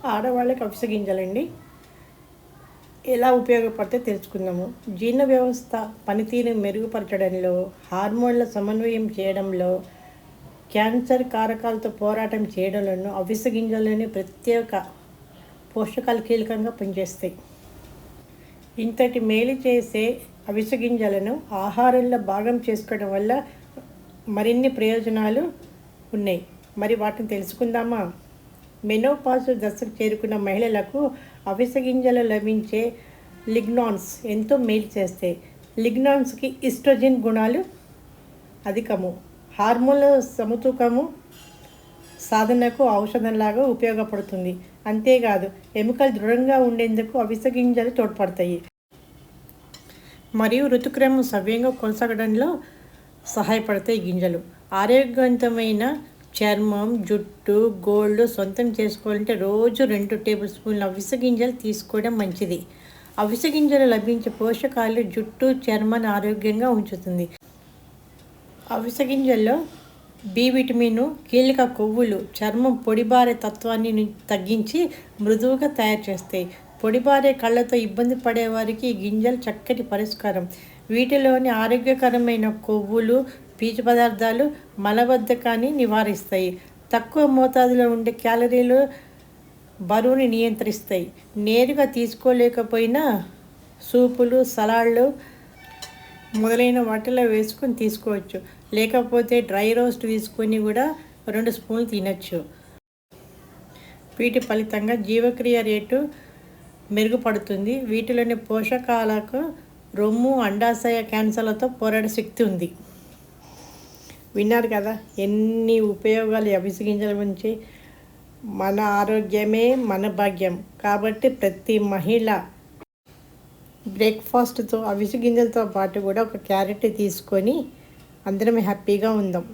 ఆడవాళ్ళకి అవిసె గింజలండి ఎలా ఉపయోగపడితే తెలుసుకుందాము. జీర్ణ వ్యవస్థ పనితీరుని మెరుగుపరచడంలో, హార్మోన్ల సమన్వయం చేయడంలో, క్యాన్సర్ కారకాలతో పోరాటం చేయడంలోనూ అవిసె గింజలని ప్రత్యేక పోషకాలు కీలకంగా పనిచేస్తాయి. ఇంతటి మేలు చేసే అవిసె గింజలను ఆహారంలో భాగం చేసుకోవడం వల్ల మరిన్ని ప్రయోజనాలు ఉన్నాయి. మరి వాటిని తెలుసుకుందామా? మెనోపాజ్ దశకు చేరుకున్న మహిళలకు అవిసె గింజలు లభించే లిగ్నాన్స్ ఎంతో మేలు చేస్తాయి. లిగ్నాన్స్కి ఈస్ట్రోజన్ గుణాలు అధికము, హార్మోన్ల సమతూకము సాధనకు ఔషధంలాగా ఉపయోగపడుతుంది. అంతేకాదు ఎముకలు దృఢంగా ఉండేందుకు అవిసె గింజలు తోడ్పడతాయి. మరియు ఋతుక్రమం సవ్యంగా కొనసాగడంలో సహాయపడతాయి. గింజలు ఆరోగ్యవంతమైన చర్మం, జుట్టు, గోళ్ళు సొంతం చేసుకోవాలంటే రోజు 2 టేబుల్ స్పూన్ల అవిసె గింజలు తీసుకోవడం మంచిది. అవిసె గింజలు లభించే పోషకాలు జుట్టు, చర్మాన్ని ఆరోగ్యంగా ఉంచుతుంది. అవిసె గింజల్లో బి విటమిన్, కీలక కొవ్వులు చర్మం పొడిబారే తత్వాన్ని తగ్గించి మృదువుగా తయారు చేస్తాయి. పొడిబారే కళ్ళతో ఇబ్బంది పడేవారికి ఈ గింజలు చక్కటి పరిష్కారం. వీటిలోని ఆరోగ్యకరమైన కొవ్వులు, పీచు పదార్థాలు మలబద్ధకాన్ని నివారిస్తాయి. తక్కువ మోతాదులో ఉండే క్యాలరీలు బరువుని నియంత్రిస్తాయి. నేరుగా తీసుకోలేకపోయినా సూపులు, సలాడ్లు మొదలైన వాటిలో వేసుకొని తీసుకోవచ్చు. లేకపోతే డ్రై రోస్ట్ తీసుకొని కూడా 2 స్పూన్లు తినచ్చు. వీటి ఫలితంగా జీవక్రియ రేటు మెరుగుపడుతుంది. వీటిలోని పోషకాలకు రొమ్ము, అండాశయ క్యాన్సర్లతో పోరాడే శక్తి ఉంది. విన్నారు కదా ఎన్ని ఉపయోగాలు అవిసె గింజల గురించి. మన ఆరోగ్యమే మన భాగ్యం కాబట్టి ప్రతి మహిళ బ్రేక్ఫాస్ట్తో అవిసె గింజలతో పాటు కూడా ఒక క్యారెట్ తీసుకొని అందరం హ్యాపీగా ఉందాం.